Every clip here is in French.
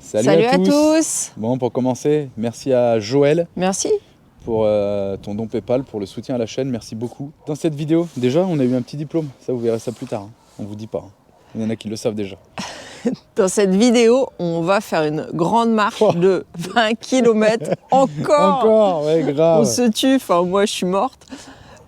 Salut à tous. Bon, pour commencer, merci à Joël. Merci. Pour ton don PayPal, pour le soutien à la chaîne, merci beaucoup. Dans cette vidéo, déjà, on a eu un petit diplôme. Ça, vous verrez ça plus tard. On vous dit pas. Il y en a qui le savent déjà. Dans cette vidéo, on va faire une grande marche de 20 km. Encore ouais, grave. On se tue, enfin moi je suis morte,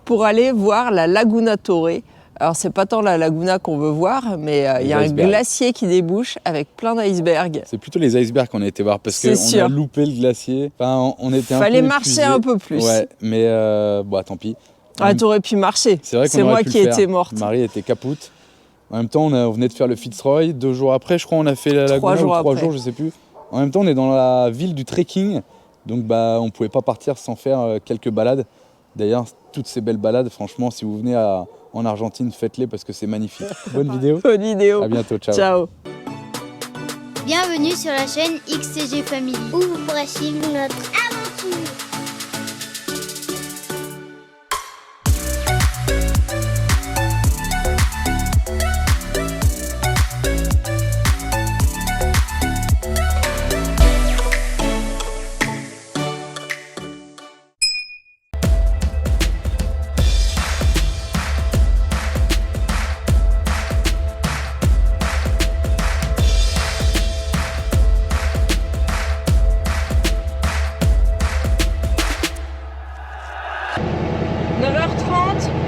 pour aller voir la Laguna Torre. Alors c'est pas tant la Laguna qu'on veut voir, mais il y a un glacier qui débouche avec plein d'icebergs. C'est plutôt les icebergs qu'on a été voir parce qu'on a loupé le glacier. Enfin, on était un peu Fallait marcher un peu plus. Ouais, mais bon, tant pis. Ah, t'aurais pu marcher. C'est moi qui étais morte. Marie était capoute. En même temps, on venait de faire le Fitzroy. 2 jours après, je crois, on a fait la Laguna. 3 jours, je sais plus. En même temps, on est dans la ville du trekking. Donc, on pouvait pas partir sans faire quelques balades. D'ailleurs, toutes ces belles balades, franchement, si vous venez en Argentine, faites-les parce que c'est magnifique. Bonne vidéo. Bonne vidéo. À bientôt. Ciao. Ciao. Bienvenue sur la chaîne XCG Family, où vous pourrez suivre notre aventure.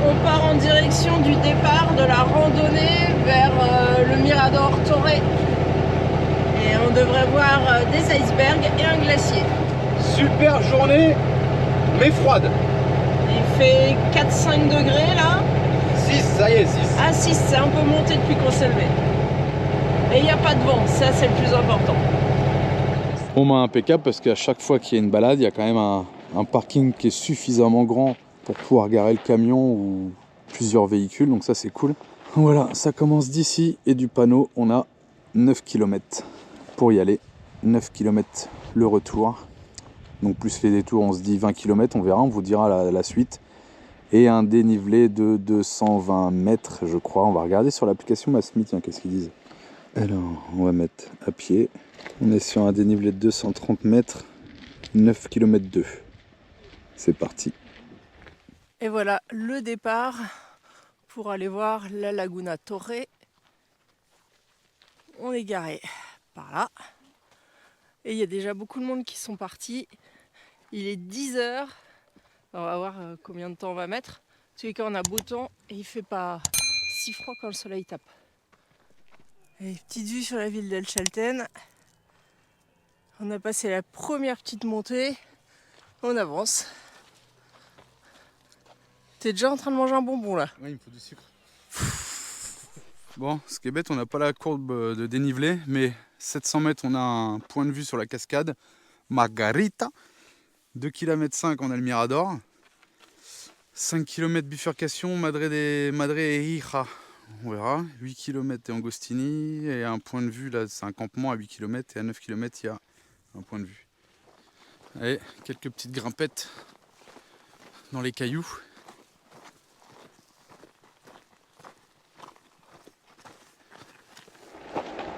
On part en direction du départ de la randonnée vers le Mirador Torre. Et on devrait voir des icebergs et un glacier. Super journée, mais froide. Il fait 4-5 degrés là. 6, ça y est, 6. Ah 6, c'est un peu monté depuis qu'on s'est levé. Et il n'y a pas de vent, ça c'est le plus important. Bon, impeccable parce qu'à chaque fois qu'il y a une balade, il y a quand même un parking qui est suffisamment grand pour pouvoir garer le camion ou plusieurs véhicules, donc ça c'est cool. Voilà, ça commence d'ici et du panneau, on a 9 km pour y aller, 9 km le retour, donc plus les détours, on se dit 20 km, on verra, on vous dira la suite, et un dénivelé de 220 mètres je crois, on va regarder sur l'application Massmi, tiens, qu'est-ce qu'ils disent. Alors, on va mettre à pied, on est sur un dénivelé de 230 mètres, 9 km 2, c'est parti. Et voilà le départ pour aller voir la Laguna Torre. On est garé par là. Et il y a déjà beaucoup de monde qui sont partis. Il est 10h. On va voir combien de temps on va mettre. En tous les cas, on a beau temps et il fait pas si froid quand le soleil tape. Et petite vue sur la ville d'El Chalten. On a passé la première petite montée. On avance. T'es déjà en train de manger un bonbon là? Oui, il me faut du sucre. Bon, ce qui est bête, on n'a pas la courbe de dénivelé, mais 700 mètres, on a un point de vue sur la cascade Margarita. 2,5 km on a le Mirador. 5 km bifurcation Madre et Hija. On verra. 8 km et Angostini. Et un point de vue, là, c'est un campement à 8 km. Et à 9 km, il y a un point de vue. Allez, quelques petites grimpettes dans les cailloux.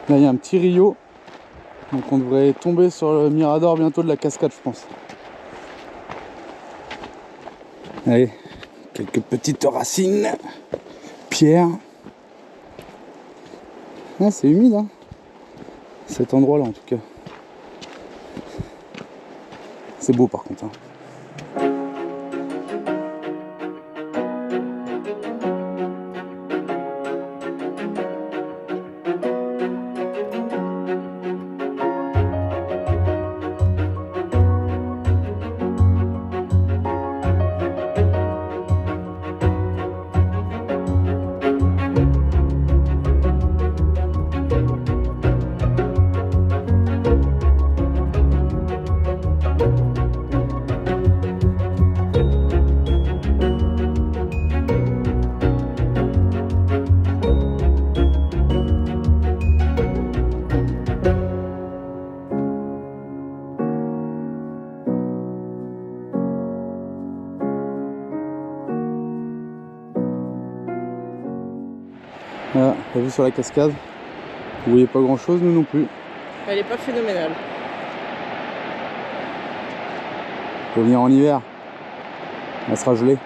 Là, il y a un petit rio, donc on devrait tomber sur le Mirador bientôt de la cascade, je pense. Allez, quelques petites racines, pierres. Ah, c'est humide, hein, cet endroit-là en tout cas. C'est beau par contre, hein. Voilà, la vue sur la cascade. Vous voyez pas grand chose, nous non plus. Elle est pas phénoménale. Faut venir en hiver. Elle sera gelée.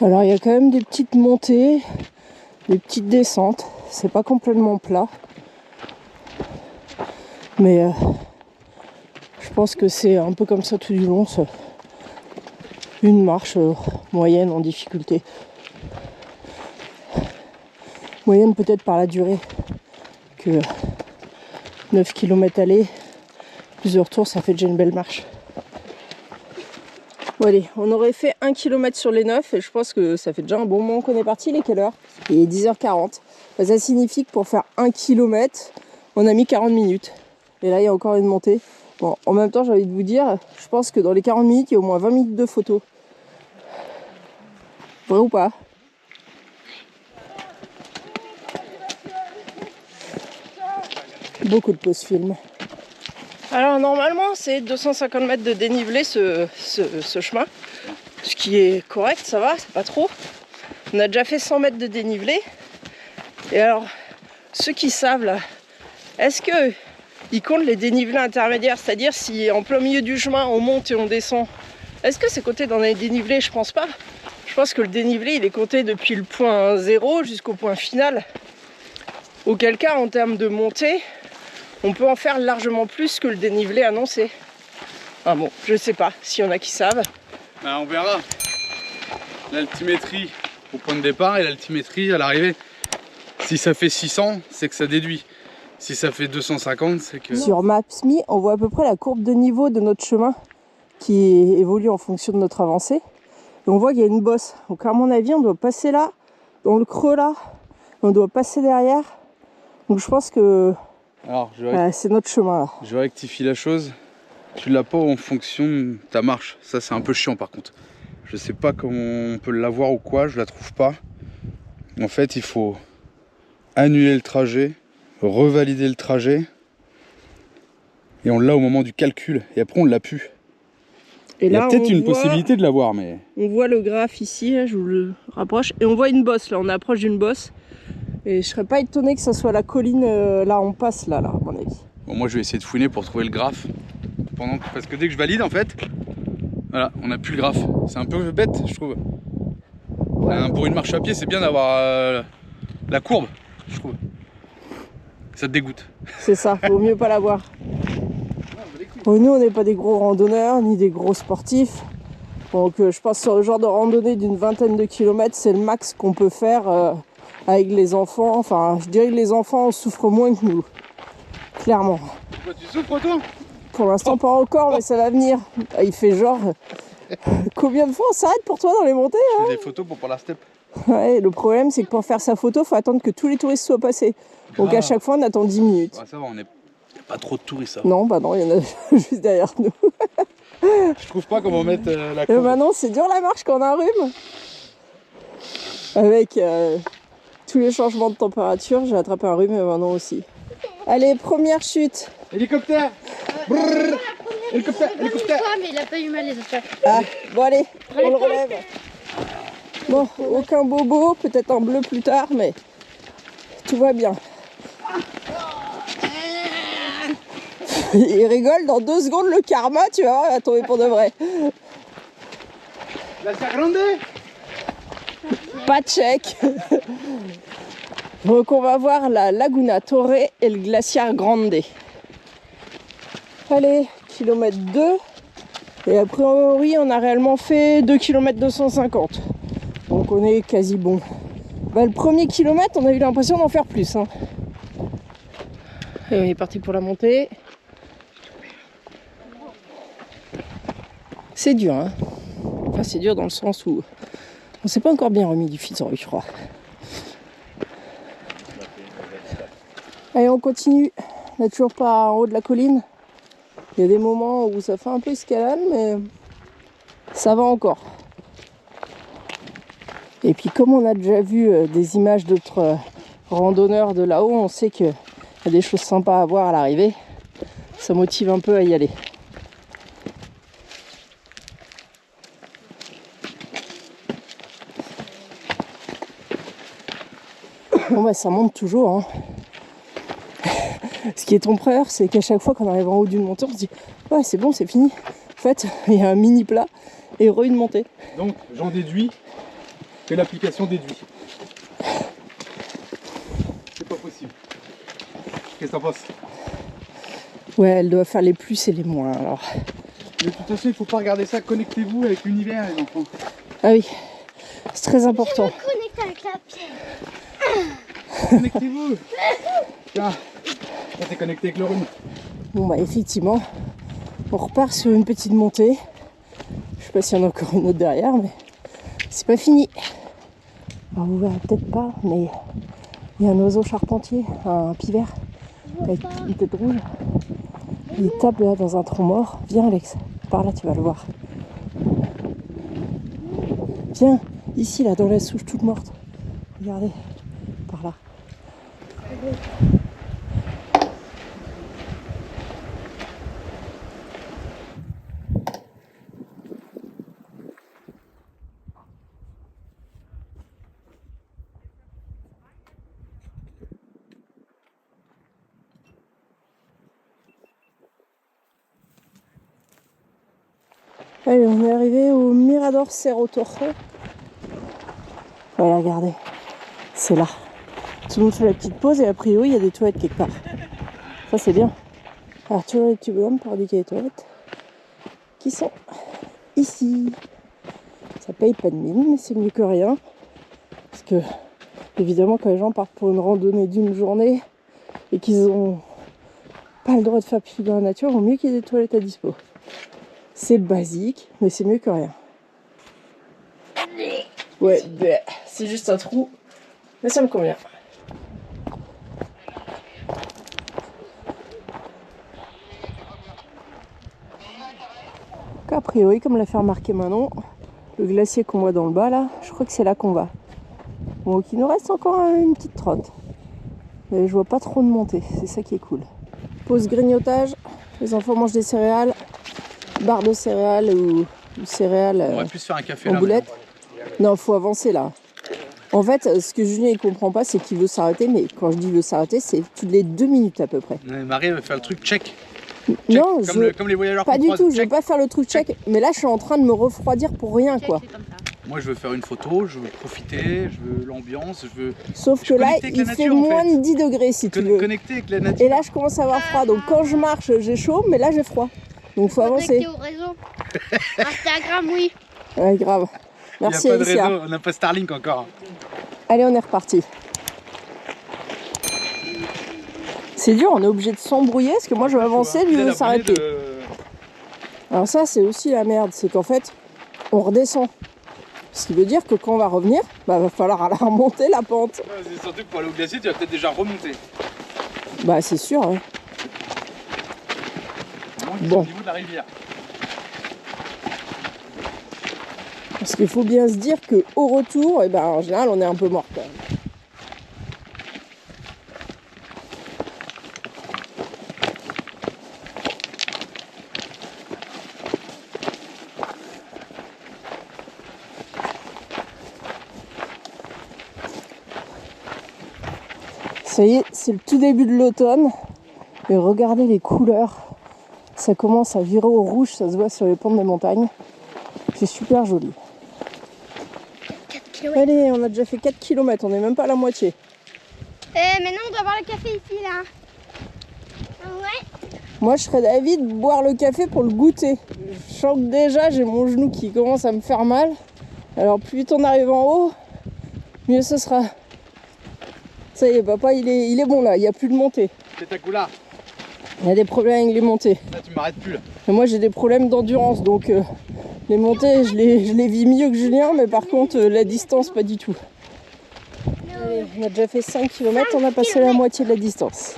Alors il y a quand même des petites montées, des petites descentes. C'est pas complètement plat. Mais je pense que c'est un peu comme ça tout du long. Une marche moyenne en difficulté. Moyenne peut-être par la durée. Que 9 km aller, plusieurs tours, ça fait déjà une belle marche. Bon allez, on aurait fait 1 km sur les 9 et je pense que ça fait déjà un bon moment qu'on est parti. Il est quelle heure? Il est 10h40. Bah, ça signifie que pour faire 1 km, on a mis 40 minutes. Et là, il y a encore une montée. Bon, en même temps, j'ai envie de vous dire, je pense que dans les 40 minutes, il y a au moins 20 minutes de photos. Vrai ou pas? Beaucoup de pauses film. Alors normalement c'est 250 mètres de dénivelé ce chemin, ce qui est correct, ça va, c'est pas trop. On a déjà fait 100 mètres de dénivelé. Et alors ceux qui savent là, est-ce que ils comptent les dénivelés intermédiaires, c'est-à-dire si en plein milieu du chemin on monte et on descend, est-ce que c'est compté dans les dénivelés? Je pense pas. Je pense que le dénivelé il est compté depuis le point 0 jusqu'au point final. Auquel cas en termes de montée, on peut en faire largement plus que le dénivelé annoncé. Ah bon, je sais pas s'il y en a qui savent. On verra. L'altimétrie au point de départ et l'altimétrie à l'arrivée. Si ça fait 600, c'est que ça déduit. Si ça fait 250, c'est que... Sur Maps.me, on voit à peu près la courbe de niveau de notre chemin qui évolue en fonction de notre avancée. Et on voit qu'il y a une bosse. Donc à mon avis, on doit passer là, dans le creux là. On doit passer derrière. Donc je pense que Alors, c'est notre chemin là. je rectifie la chose. Tu l'as pas en fonction de ta marche. Ça, c'est un peu chiant par contre. Je sais pas comment on peut l'avoir ou quoi, je la trouve pas. En fait, il faut annuler le trajet, revalider le trajet. Et on l'a au moment du calcul. Et après, on l'a plus. Et il y a là, peut-être une possibilité de l'avoir, mais... On voit le graphe ici, là, je vous le rapproche. Et on voit une bosse là, on approche d'une bosse. Et je serais pas étonné que ça soit la colline, là on passe là, à mon avis. Bon, moi je vais essayer de fouiner pour trouver le graphe. Parce que dès que je valide en fait, voilà, on n'a plus le graphe. C'est un peu bête je trouve. Ouais. Pour une marche à pied c'est bien d'avoir la courbe, je trouve. Ça te dégoûte. C'est ça, vaut mieux pas l'avoir. Bon, nous on n'est pas des gros randonneurs ni des gros sportifs. Donc je pense sur le genre de randonnée d'une vingtaine de kilomètres, c'est le max qu'on peut faire avec les enfants. Enfin, je dirais que les enfants souffrent moins que nous. Clairement. Pourquoi tu souffres toi? Pour l'instant pas encore, mais ça va venir. Il fait genre... Combien de fois on s'arrête pour toi dans les montées hein? Des photos pour la step. Ouais, le problème c'est que pour faire sa photo, il faut attendre que tous les touristes soient passés. Donc à chaque fois on attend 10 minutes. Ouais, ça va, on n'est pas trop de touristes. Ça. Non, bah non, il y en a juste derrière nous. Je trouve pas comment mettre la courbe. Bah non, c'est dur la marche quand on a un rhume. Avec tous les changements de température, j'ai attrapé un rhume et maintenant aussi. Allez, première chute. Hélicoptère. Brrr. Hélicoptère, hélicoptère. Mais il a pas eu mal les affaires. Ah, bon allez, on le relève. Bon, aucun bobo, peut-être un bleu plus tard, mais tout va bien. Il rigole, dans 2 secondes le karma, tu vois, va tomber pour de vrai. Glaciar Grande. Pas de chèque. Donc on va voir la Laguna Torre et le Glaciar Grande. Allez, kilomètre 2. Et a priori on a réellement fait 2 km 250. Donc on est quasi bon. Bah, le premier kilomètre on a eu l'impression d'en faire plus. Hein. Et on est parti pour la montée. C'est dur, hein. Enfin c'est dur dans le sens où on s'est pas encore bien remis du Fitzroy, je crois. Allez, on continue. On n'est toujours pas en haut de la colline. Il y a des moments où ça fait un peu escalade, mais ça va encore. Et puis comme on a déjà vu des images d'autres randonneurs de là-haut, on sait qu'il y a des choses sympas à voir à l'arrivée. Ça motive un peu à y aller. Bon bah ça monte toujours, hein. Ce qui est trompeur, c'est qu'à chaque fois qu'on arrive en haut d'une montée, on se dit ouais, c'est bon, c'est fini. En fait, il y a un mini plat et une montée. Donc, j'en déduis que l'application déduit. C'est pas possible. Qu'est-ce que t'en penses? Ouais, elle doit faire les plus et les moins alors. De toute façon, il faut pas regarder ça. Connectez-vous avec l'univers, les enfants. Ah oui, c'est très important. Je me connecte avec la pierre. Connectez-vous. Tiens, là t'es connecté avec le rhume. Bon bah effectivement, on repart sur une petite montée. Je sais pas s'il y en a encore une autre derrière, mais c'est pas fini. Alors vous verrez peut-être pas, mais il y a un oiseau charpentier, un pivert, avec une tête rouge. Il tape là dans un tronc mort. Viens Alex, par là tu vas le voir. Viens, ici là, dans la souche toute morte. Regardez, par là. Allez, on est arrivé au Mirador Cerro Torre. Voilà, regardez, c'est là. Tout le monde fait la petite pause et a priori il y a des toilettes quelque part. Ça c'est bien. Alors toujours les petits bonhommes pour indiquer les toilettes qui sont ici. Ça paye pas de mine, mais c'est mieux que rien. Parce que évidemment quand les gens partent pour une randonnée d'une journée et qu'ils ont pas le droit de faire pipi dans la nature, il vaut mieux qu'il y ait des toilettes à dispo. C'est basique, mais c'est mieux que rien. Ouais, c'est juste un trou, mais ça me convient. A priori, comme l'a fait remarquer Manon, le glacier qu'on voit dans le bas là, je crois que c'est là qu'on va. Bon, donc il nous reste encore une petite trotte. Mais je vois pas trop de montée, c'est ça qui est cool. Pause grignotage, les enfants mangent des céréales, barre de céréales ou céréales On aurait pu se faire un café en là. boulette. Non, faut avancer là. En fait, ce que Julien il comprend pas, c'est qu'il veut s'arrêter, mais quand je dis veut s'arrêter, c'est toutes les 2 minutes à peu près. Marie va faire le truc check. Non, Comme les voyageurs pas qu'on du croise, tout, je check. veux pas faire le truc check, mais là je suis en train de me refroidir pour rien quoi. Moi je veux faire une photo, je veux profiter, je veux l'ambiance, je veux Sauf que là, connecter avec la il fait nature, en moins fait. de 10 degrés si tu veux. Connecter avec la nature. Et là, je commence à avoir froid. Donc quand je marche, j'ai chaud, mais là, j'ai froid. Donc faut avancer. Connecté au réseau. Instagram, oui. Ouais, grave. Merci Il n'y a pas de Alicia. réseau, on n'a pas Starlink encore. Allez, on est reparti. C'est dur, on est obligé de s'embrouiller parce que moi je veux avancer, lui veut s'arrêter. Alors ça, c'est aussi la merde, c'est qu'en fait, on redescend. Ce qui veut dire que quand on va revenir, bah va falloir aller remonter la pente. Ouais, c'est surtout que pour aller au glacier, tu vas peut-être déjà remonter. Bah c'est sûr, hein. Bon. Au niveau de la rivière. Parce qu'il faut bien se dire qu'au retour, eh ben, en général, on est un peu mort quand même. Ça y est, c'est le tout début de l'automne. Et regardez les couleurs. Ça commence à virer au rouge, ça se voit sur les pentes des montagnes. C'est super joli. 4 km. Allez, on a déjà fait 4 km, on n'est même pas à la moitié. Maintenant, on doit boire le café ici, là. Ah ouais. Moi, je serais d'avis de boire le café pour le goûter. Je sens que déjà, j'ai mon genou qui commence à me faire mal. Alors, plus vite on arrive en haut, mieux ce sera. Ça y est, papa, il est bon là, il n'y a plus de montée. C'est ta couleur. Il y a des problèmes avec les montées. Là, tu m'arrêtes plus là. Et moi, j'ai des problèmes d'endurance, donc les montées, je les vis mieux que Julien, mais par contre, la distance, pas du tout. Allez, on a déjà fait 5 km, on a passé la moitié de la distance.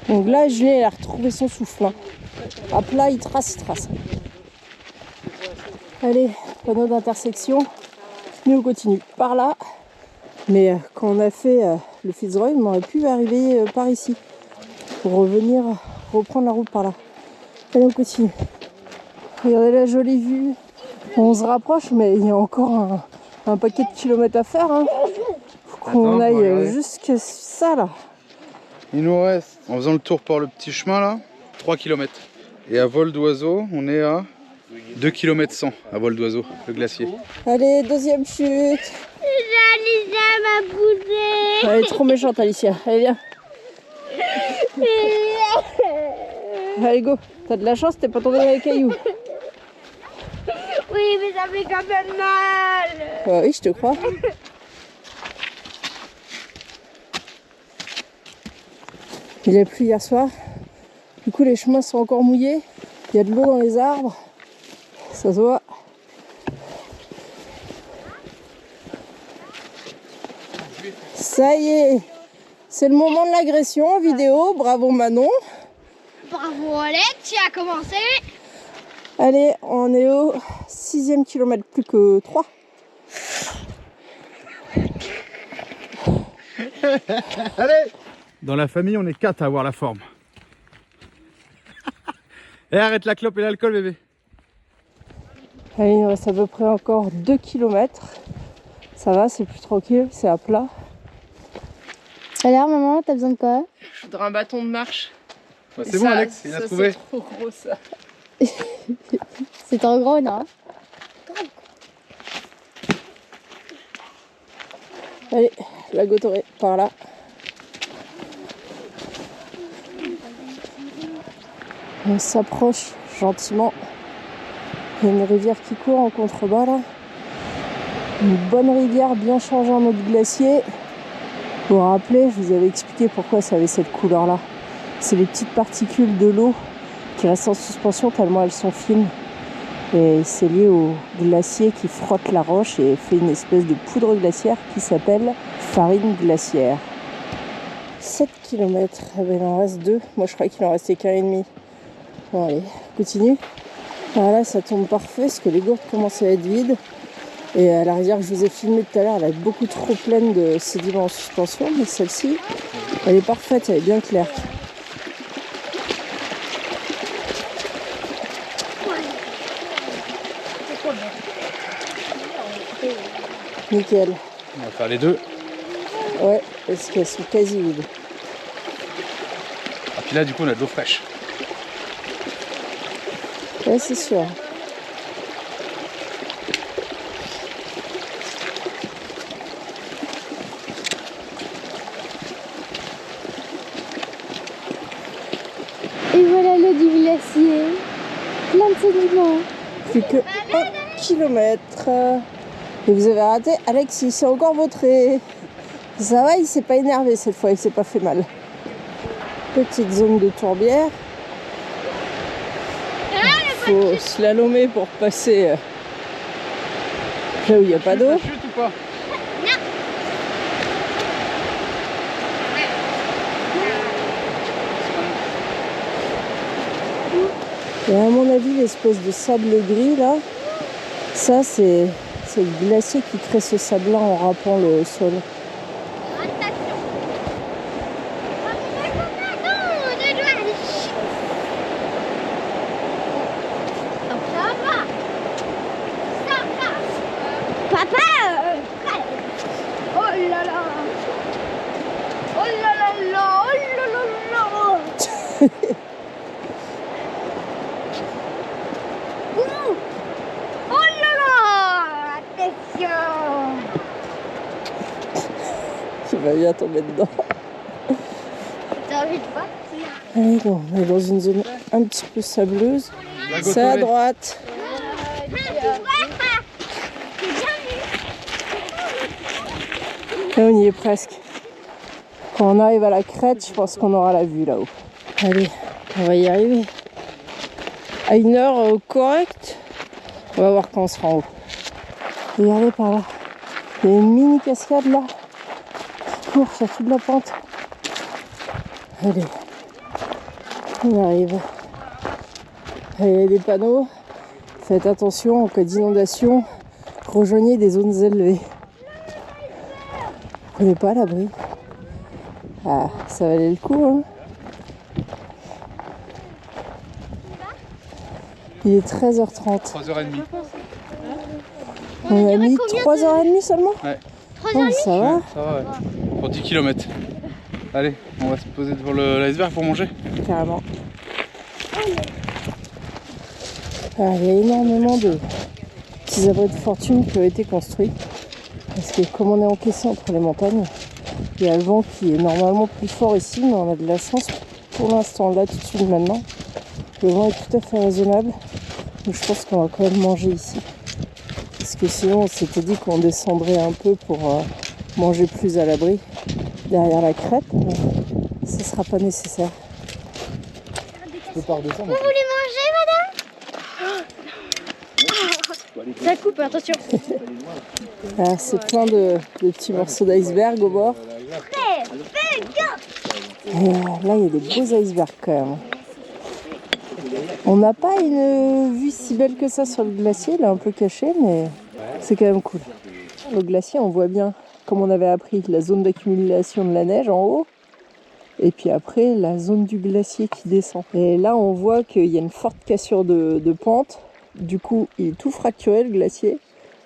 Donc là, Julien, il a retrouvé son souffle. Hein. À plat, il trace. Allez, panneau d'intersection. Nous, on continue par là. Mais quand on a fait le Fitzroy, on aurait pu arriver par ici. Pour revenir, reprendre la route par là. Allez, on continue. Regardez la jolie vue. On se rapproche, mais il y a encore un paquet de kilomètres à faire. Hein. Faut qu'on aille jusqu'à ça là. Il nous reste, en faisant le tour par le petit chemin là, 3 km. Et à vol d'oiseau, on est à 2 km 100 à vol d'oiseau, le glacier. Allez, deuxième chute. Alicia m'a poussé. Elle est trop méchante, Alicia. Allez, viens. Allez, go. T'as de la chance, t'es pas tombé dans les cailloux. Oui, mais ça fait quand même mal. Bah oui, je te crois. Il a plu hier soir. Du coup, les chemins sont encore mouillés. Il y a de l'eau dans les arbres. Ça se voit. Ça y est. C'est le moment de l'agression en vidéo. Bravo Manon. Bravo Alex, tu as commencé. Allez, on est au 6e kilomètre, plus que 3. Allez! Dans la famille, on est 4 à avoir la forme. Et arrête la clope et l'alcool, bébé. Allez, il nous reste à peu près encore 2 km. Ça va, c'est plus tranquille, c'est à plat. Alors maman, t'as besoin de quoi? Je voudrais un bâton de marche. Bah, c'est bon, Alex, il a trouvé. C'est trop gros ça. C'est trop gros, non? Allez, la Gotoré, par là. On s'approche gentiment. Il y a une rivière qui court en contrebas là. Une bonne rivière bien chargée en eau de glacier. Vous vous rappelez, je vous avais expliqué pourquoi ça avait cette couleur là. C'est les petites particules de l'eau qui restent en suspension tellement elles sont fines. Et c'est lié au glacier qui frotte la roche et fait une espèce de poudre glaciaire qui s'appelle farine glaciaire. 7 km, eh ben, il en reste 2. Moi je croyais qu'il en restait qu'un et demi. Bon allez, continue. Alors là ça tombe parfait parce que les gourdes commencent à être vides. Et la rivière que je vous ai filmée tout à l'heure, elle est beaucoup trop pleine de sédiments en suspension. Mais celle-ci, elle est parfaite, elle est bien claire. Nickel. On va faire les deux. Ouais, parce qu'elles sont quasi vides. Et puis là, du coup, on a de l'eau fraîche. Ouais, c'est sûr. Et voilà l'eau du glacier. Plein de sédiments. Plus que 1 kilomètre. Et vous avez raté, Alex, il s'est encore vautré. Ça va, il s'est pas énervé cette fois, il s'est pas fait mal. Petite zone de tourbière. Il faut slalomer pour passer là où il n'y a pas d'eau. Ça chute ou pas? Et à mon avis, l'espèce de sable gris là, ça c'est le glacier qui crée ce sable-là en râpant le sol. Papa oh là là. Oh là là là. Oh là là là. Oh là là. Attention. Tu vas bien tomber dedans. T'as envie de voir? Allez, bon, on est dans une zone un petit peu sableuse. C'est à droite. Là, on y est presque. Quand on arrive à la crête, je pense qu'on aura la vue là-haut. Allez, on va y arriver. À une heure correcte, on va voir quand on sera en haut. Regardez par là. Il y a une mini cascade là qui court sur toute la pente. Allez, on arrive. Allez, il y a des panneaux. Faites attention en cas d'inondation. Rejoignez des zones élevées. On n'est pas à l'abri. Ah, ça valait le coup, hein. Il est 13h30. 3h30. On a mis 3h30 seulement? Ouais. Oh, ça va. Ça va, ouais. Pour 10 km. Allez, on va se poser devant l'iceberg pour manger. Carrément. Alors, il y a énormément de petits abris de fortune qui ont été construits. Parce que comme on est encaissé entre les montagnes, il y a le vent qui est normalement plus fort ici, mais on a de la chance pour l'instant, là tout de suite maintenant. Le vent est tout à fait raisonnable. Donc je pense qu'on va quand même manger ici. Parce que sinon on s'était dit qu'on descendrait un peu pour manger plus à l'abri derrière la crête. Mais ce ne sera pas nécessaire. Tu peux pas redescendre. Vous voulez manger, madame? Ça coupe, attention. Ah, c'est plein de petits morceaux d'iceberg au bord. Et là, il y a des beaux icebergs quand même. On n'a pas une vue si belle que ça sur le glacier, il est un peu caché, mais c'est quand même cool. Le glacier, on voit bien, comme on avait appris, la zone d'accumulation de la neige en haut, et puis après, la zone du glacier qui descend. Et là, on voit qu'il y a une forte cassure de pente. Du coup, il est tout fracturé, le glacier.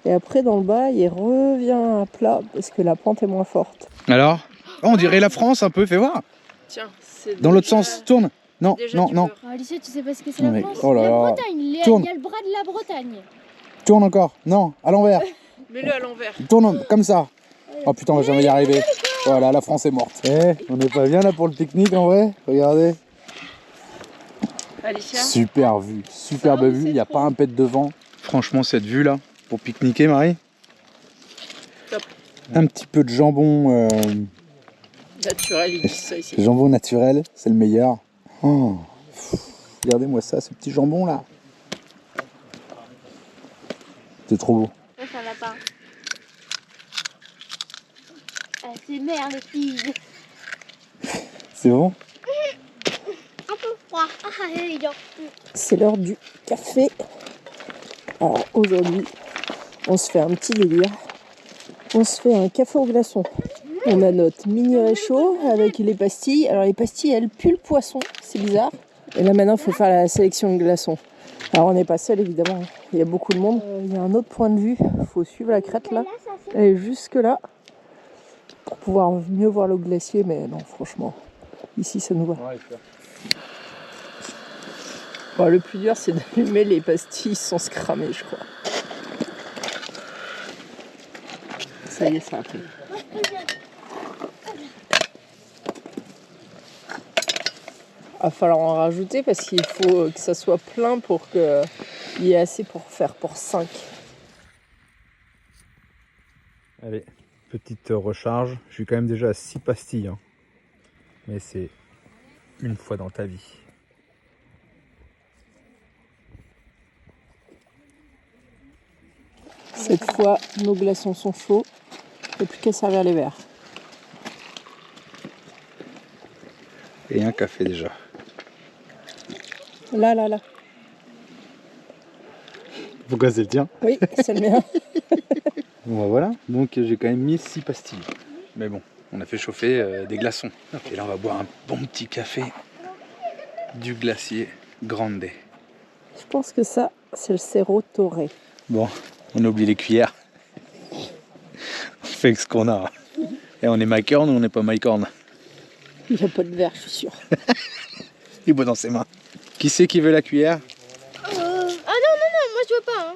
Et après, dans le bas, il revient à plat parce que la pente est moins forte. Alors, on dirait la France un peu, fais voir. Tiens, c'est Dans l'autre sens, tourne. Non, non, non. Oh, Alicia, tu sais pas ce que c'est la Mais- France? oh là La là. Bretagne, il y Tourne. a le bras de la Bretagne. Tourne encore. Non, à l'envers. Mets-le à l'envers. Tourne comme ça. Oh putain, on va jamais y arriver. Voilà, la France est morte. Eh, on n'est pas bien là pour le pique-nique en vrai. Regardez. Alicia, Super vue, superbe vue. Il n'y a pas un pet de vent. Franchement, cette vue là, pour pique-niquer, Marie. Top. Un petit peu de jambon, naturel, ils disent ça ici. jambon naturel, c'est le meilleur. Oh, regardez-moi ça, ce petit jambon là. C'est trop beau. Ça va pas. Ah, c'est merde, les filles. C'est bon? Un peu froid. Ah, il dort. C'est l'heure du café. Alors aujourd'hui, on se fait un petit délire. On se fait un café au glaçon. On a notre mini réchaud avec les pastilles. Alors les pastilles, elles puent le poisson, c'est bizarre. Et là maintenant, il faut faire la sélection de glaçons. Alors on n'est pas seul évidemment, il y a beaucoup de monde. Il y a un autre point de vue, il faut suivre la crête là. Elle est jusque là pour pouvoir mieux voir le glacier, mais non franchement, ici ça nous va. Bon, le plus dur c'est d'allumer les pastilles sans se cramer je crois. Ça y est, ça a pris. Il va falloir en rajouter parce qu'il faut que ça soit plein pour qu'il y ait assez pour faire pour 5. Allez, petite recharge. Je suis quand même déjà à 6 pastilles. Hein. Mais c'est une fois dans ta vie. Cette fois, nos glaçons sont chauds. Il n'y a plus qu'à servir les verres. Et un café déjà. Là, là, là. Pourquoi c'est le tien? Oui, c'est le mien. Bon bah voilà, donc j'ai quand même mis 6 pastilles. Mais bon, on a fait chauffer des glaçons. Et là on va boire un bon petit café du glacier Grande. Je pense que ça, c'est le Cerro Torre. Bon, on a oublié les cuillères. On fait avec ce qu'on a. Et on est Mycorn ou on n'est pas Mycorn? Il n'y a pas de verre, je suis sûre. Il boit dans ses mains. Qui c'est qui veut la cuillère? Ah non, moi je veux pas. Hein.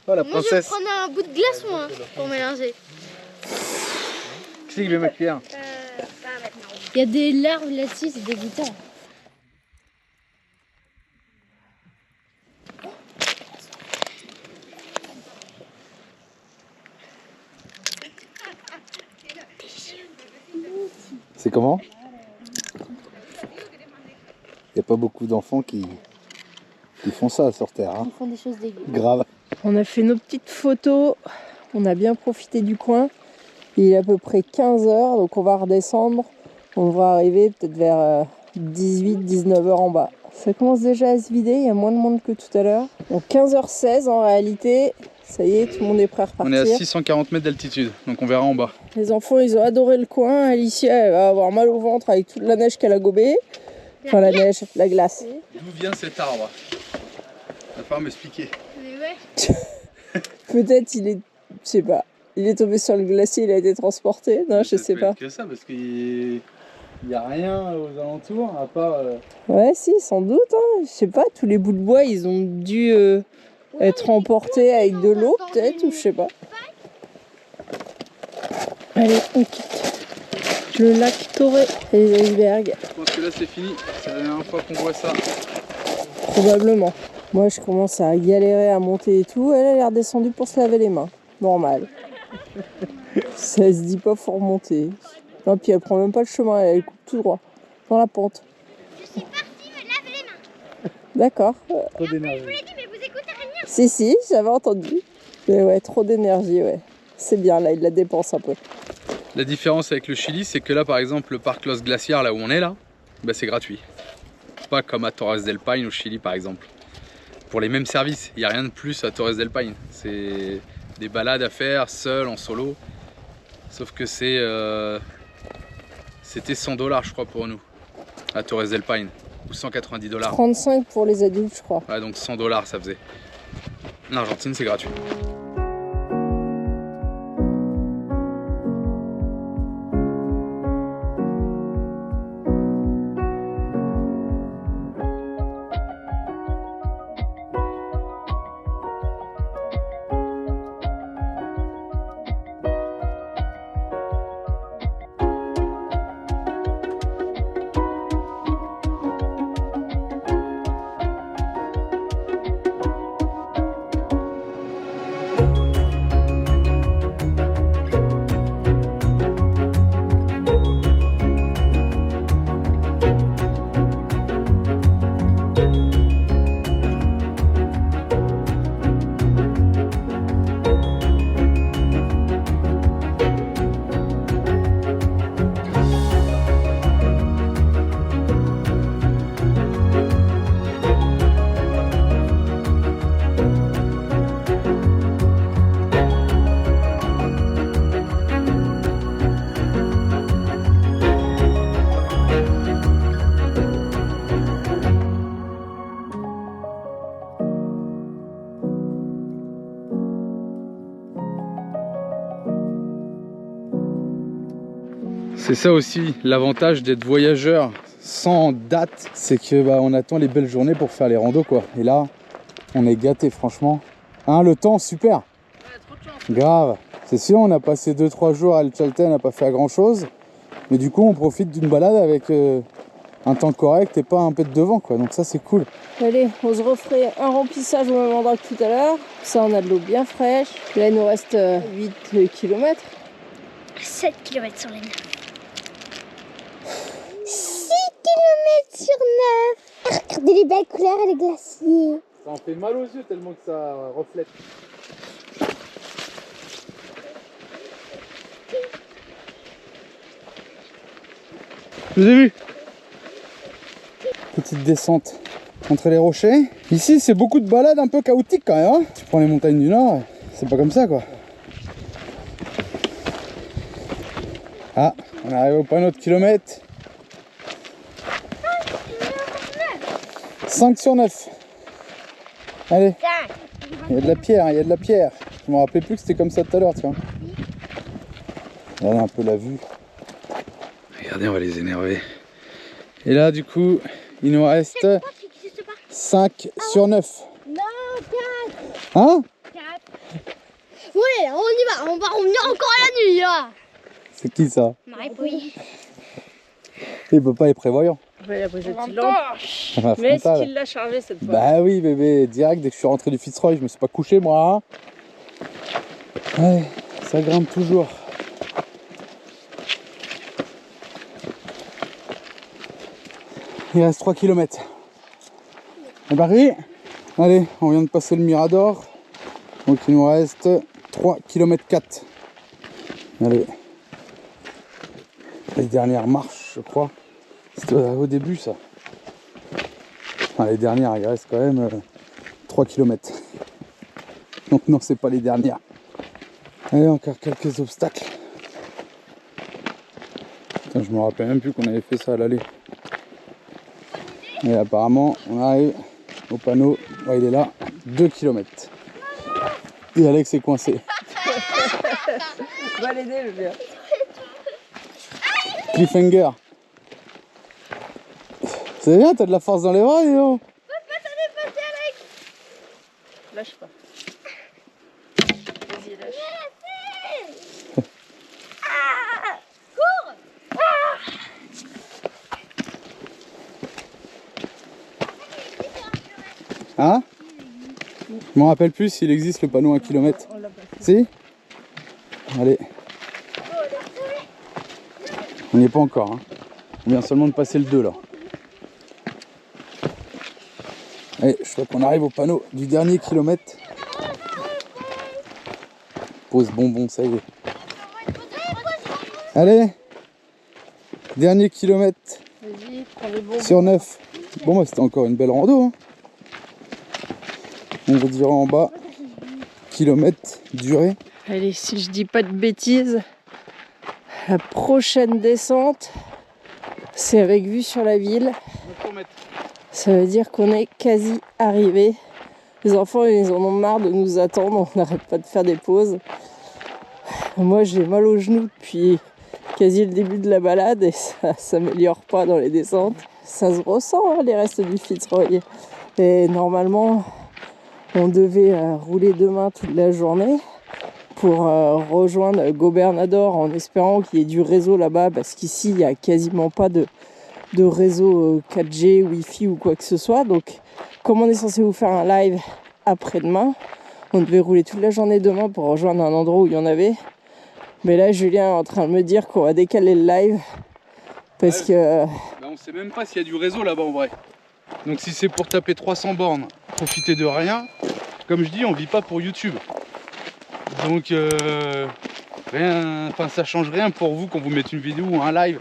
Oh la Moi je vais princesse. prendre un bout de glaçon hein, pour mélanger. Qui c'est qui veut ma cuillère? Pas maintenant. Il y a des larves là-dessus, c'est dégoûtant. C'est comment? Il n'y a pas beaucoup d'enfants qui font ça sur Terre. Hein. Ils font des choses dégueu. Grave. On a fait nos petites photos. On a bien profité du coin. Il est à peu près 15h, donc on va redescendre. On va arriver peut-être vers 18-19h en bas. Ça commence déjà à se vider, il y a moins de monde que tout à l'heure. Donc 15h16 en réalité. Ça y est, tout le monde est prêt à repartir. On est à 640 mètres d'altitude, donc on verra en bas. Les enfants, ils ont adoré le coin. Alicia, elle va avoir mal au ventre avec toute la neige qu'elle a gobée. Enfin, la neige, la glace. D'où vient cet arbre? Il va falloir m'expliquer. Mais ouais. Peut-être il est, je sais pas, il est tombé sur le glacier, il a été transporté. Non, je sais pas. Que ça, parce qu'il Il n'y a rien aux alentours à part. Ouais, si, sans doute. Hein. Je sais pas, tous les bouts de bois, ils ont dû être emportés avec de l'eau, peut-être, ou je sais pas. Allez, on quitte le lac Torrey et les icebergs. Je pense que là c'est fini. C'est la dernière fois qu'on voit ça. Probablement. Moi, je commence à galérer à monter et tout. Elle est redescendue pour se laver les mains. Normal. Ça se dit pas, faut remonter. Non, puis elle prend même pas le chemin, elle coupe tout droit. Dans la pente. Je suis partie me laver les mains. D'accord. Trop d'énergie. Je vous l'ai dit, mais vous écoutez rien. Si, j'avais entendu. Mais ouais, trop d'énergie, ouais. C'est bien, là, il la dépense un peu. La différence avec le Chili, c'est que là par exemple le parc Los Glaciares, là où on est là, bah, c'est gratuit. Pas comme à Torres del Paine au Chili par exemple. Pour les mêmes services, il n'y a rien de plus à Torres del Paine. C'est des balades à faire seul, en solo. Sauf que c'était 100 $ je crois pour nous à Torres del Paine. Ou 190 $. 35 pour les adultes, je crois. Ouais, donc 100 $ ça faisait. En Argentine c'est gratuit. C'est ça aussi l'avantage d'être voyageur sans date, c'est que bah, on attend les belles journées pour faire les randos quoi. Et là, on est gâté franchement. Hein, le temps super. Ouais, trop de chance. Grave. C'est sûr, on a passé 2-3 jours à El Chaltén, on n'a pas fait grand chose. Mais du coup, on profite d'une balade avec un temps correct et pas un pet de vent quoi. Donc ça c'est cool. Allez, on se referait un remplissage au même endroit que tout à l'heure. Ça, on a de l'eau bien fraîche. Là, il nous reste 8 km. 7 km sur les 9. 6 km sur 9. Regardez les belles couleurs et les glaciers. Ça en fait mal aux yeux tellement que ça reflète. Je vous ai vu. Petite descente entre les rochers. Ici c'est beaucoup de balades un peu chaotiques quand même. Hein, tu prends les montagnes du Nord, c'est pas comme ça quoi. Ah, on arrive au panneau de kilomètres. 5 sur 9. Allez. Il y a de la pierre, il y a de la pierre. Je me rappelais plus que c'était comme ça tout à l'heure, tiens. Regardez un peu la vue. Regardez, on va les énerver. Et là, du coup, il nous reste 5 sur 9. Non, 4. Hein? 4. Ouais, on y va. On va revenir encore à la nuit, là. C'est qui ça? Marie-Pouille. Et papa est prévoyant. Ouais, il a posé une lampe. Ah, Mais est-ce frontal. qu'il l'a chargé cette fois? Bah oui bébé, direct dès que je suis rentré du Fitzroy, je me suis pas couché moi. Hein. Ouais, ça grimpe toujours. Il reste 3 km. Et Barry, allez, on vient de passer le Mirador. Donc il nous reste 3 km 4. Allez. Les dernières marches, je crois. C'était au début ça. Enfin, les dernières, il reste quand même 3 km. Donc non, c'est pas les dernières. Allez, encore quelques obstacles. Putain, je me rappelle même plus qu'on avait fait ça à l'aller. Et apparemment, on arrive au panneau. Ouais, il est là, 2 km. Et Alex est coincé. Va l'aider, le bien. Cliffhanger. C'est bien, t'as de la force dans les bras, Léo. Lâche pas. Vas-y, lâche. Hein? Je me rappelle plus s'il existe le panneau 1 km. Si? Allez. On n'y est pas encore. Hein. On vient seulement de passer le 2 là. Allez, je crois qu'on arrive au panneau du dernier kilomètre. Pause bonbon, ça y est. Allez. Dernier kilomètre. Vas-y, prends les bonbons. Sur 9. Bon, bah, c'était encore une belle rando. Hein. On redira en bas. Kilomètre durée. Allez, si je dis pas de bêtises, la prochaine descente, c'est avec vue sur la ville. Ça veut dire qu'on est quasi arrivé. Les enfants, ils en ont marre de nous attendre. On n'arrête pas de faire des pauses. Moi, j'ai mal aux genoux depuis quasi le début de la balade et ça s'améliore pas dans les descentes. Ça se ressent, hein, les restes du Fitzroy. Et normalement, on devait rouler demain toute la journée pour rejoindre Gobernador en espérant qu'il y ait du réseau là-bas parce qu'ici, il n'y a quasiment pas de réseau 4G, Wi-Fi ou quoi que ce soit. Donc, comme on est censé vous faire un live après-demain, on devait rouler toute la journée demain pour rejoindre un endroit où il y en avait. Mais là, Julien est en train de me dire qu'on va décaler le live parce que... Bah, on sait même pas s'il y a du réseau là-bas en vrai. Donc si c'est pour taper 300 bornes, profiter de rien, comme je dis, on vit pas pour YouTube. Donc rien, enfin ça change rien pour vous quand vous mettez une vidéo ou un live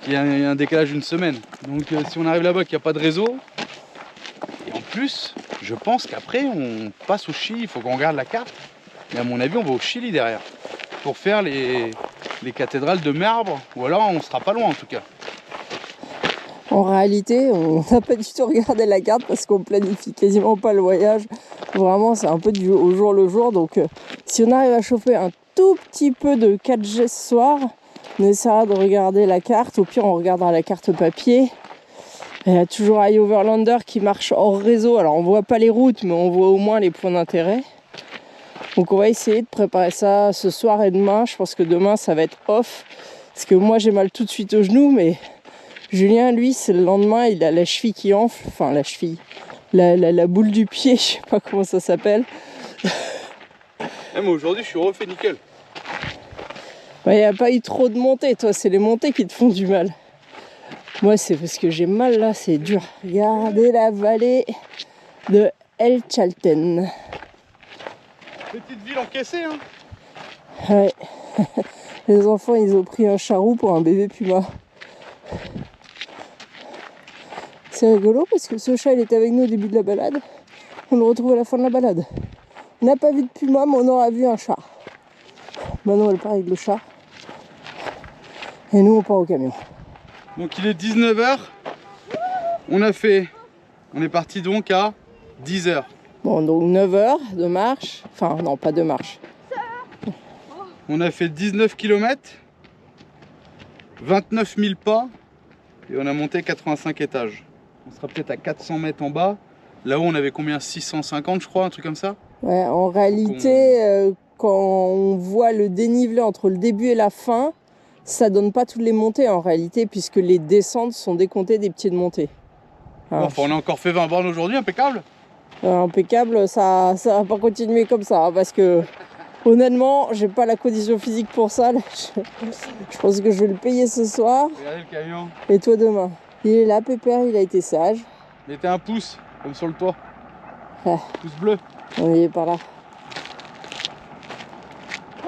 qui a un décalage d'une semaine. Donc si on arrive là-bas qu'il n'y a pas de réseau, et en plus, je pense qu'après on passe au Chili, il faut qu'on regarde la carte. Mais à mon avis, on va au Chili derrière pour faire les cathédrales de marbre, ou alors on sera pas loin en tout cas. En réalité, on n'a pas du tout regardé la carte parce qu'on planifie quasiment pas le voyage. Vraiment, c'est un peu du au jour le jour. Donc, si on arrive à chauffer un tout petit peu de 4G ce soir, on essaiera de regarder la carte. Au pire, on regardera la carte papier. Il y a toujours iOverlander qui marche hors réseau. Alors, on voit pas les routes, mais on voit au moins les points d'intérêt. Donc, on va essayer de préparer ça ce soir et demain. Je pense que demain, ça va être off. Parce que moi, j'ai mal tout de suite au genou, mais... Julien, lui, c'est le lendemain, il a la cheville qui enfle, enfin la cheville, la boule du pied, je sais pas comment ça s'appelle. Mais aujourd'hui, je suis refait nickel. Il n'y a pas eu trop de montées, toi, c'est les montées qui te font du mal. Moi, c'est parce que j'ai mal là, c'est dur. Regardez la vallée de El Chalten. Petite ville encaissée, hein. Ouais. Les enfants, ils ont pris un charroux pour un bébé puma. C'est rigolo parce que ce chat il était avec nous au début de la balade. On le retrouve à la fin de la balade. On n'a pas vu de puma mais on aura vu un chat. Maintenant elle part avec le chat. Et nous on part au camion. Donc il est 19h. On est parti donc à 10h. Bon donc 9h de marche. Enfin non pas de marche. On a fait 19 km. 29 000 pas. Et on a monté 85 étages. On sera peut-être à 400 mètres en bas. Là-haut, on avait combien? 650, je crois, un truc comme ça. Ouais, en réalité, quand on voit le dénivelé entre le début et la fin, ça donne pas toutes les montées en réalité, puisque les descentes sont décomptées des pieds de montée. Alors, Bon, on a encore fait 20 bornes aujourd'hui, impeccable. Impeccable, ça va pas continuer comme ça, hein, parce que honnêtement, j'ai pas la condition physique pour ça. Là. Je pense que je vais le payer ce soir. Regardez le camion. Et toi demain. Il est là, Pépère, il a été sage. Il était un pouce, comme sur le toit. Ah. Pouce bleu. On y est par là.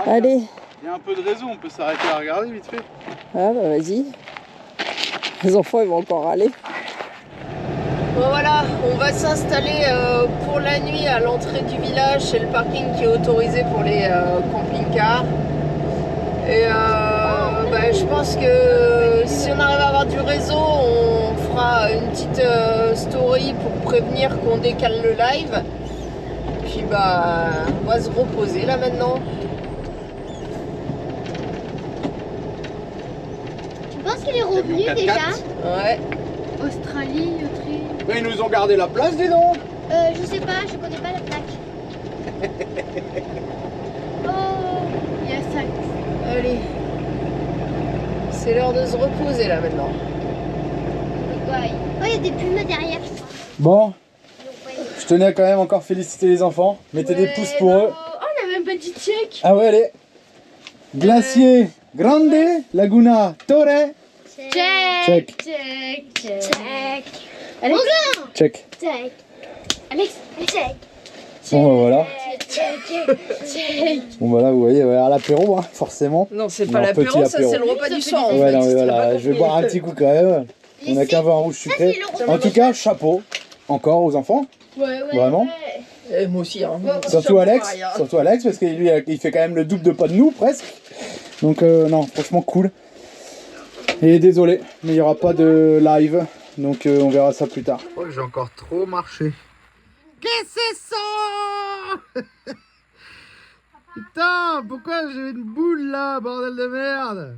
Allez. Il y a un peu de réseau, on peut s'arrêter à regarder vite fait. Ah bah vas-y. Les enfants ils vont encore râler. Bon voilà, on va s'installer pour la nuit à l'entrée du village. C'est le parking qui est autorisé pour les camping-cars. Et je pense que si on arrive à avoir du réseau, on fera une petite story pour prévenir qu'on décale le live. Puis on va se reposer là maintenant. Tu penses qu'il est revenu déjà? Ouais. Australie, Autriche. Mais ils nous ont gardé la place, dis donc. Je sais pas, je connais pas la plaque. Oh, il y a ça. Allez. C'est l'heure de se reposer là maintenant. Ouais. Oh, il y a des plumes derrière. Bon, je tenais à quand même encore féliciter les enfants. Mettez des pouces pour eux. Oh, on a même pas dit check. Ah ouais, allez. Glacier Grande, Laguna Torre. Check. Check. Check. Check. Alex. Check. Check. Alex. Check. Bon, bah, voilà. Check. Check. Bon, voilà, vous voyez, à l'apéro, hein, forcément. Non, c'est Non, pas l'apéro, petit ça apéro. c'est le repas du soir. en Ouais, fait, non, mais si t'as voilà, pas je vais compris. boire un petit coup quand même. On a qu'un vin rouge sucré. En tout cas, chapeau encore aux enfants. Ouais. Vraiment. Et moi aussi. Hein. Surtout Chapeau, Alex, pareil, hein. surtout Alex, parce que lui, il fait quand même le double de pas de nous, presque. Donc, non, franchement, cool. Et désolé, mais il n'y aura pas de live, donc on verra ça plus tard. Je crois que j'ai encore trop marché. Qu'est-ce que c'est ça? Putain, pourquoi j'ai une boule là, bordel de merde?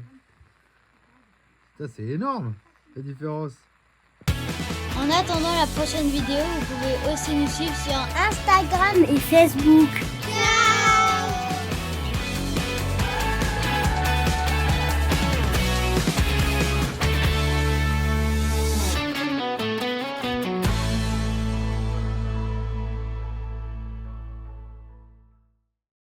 Ça, c'est énorme, la différence. En attendant la prochaine vidéo, vous pouvez aussi nous suivre sur Instagram et Facebook.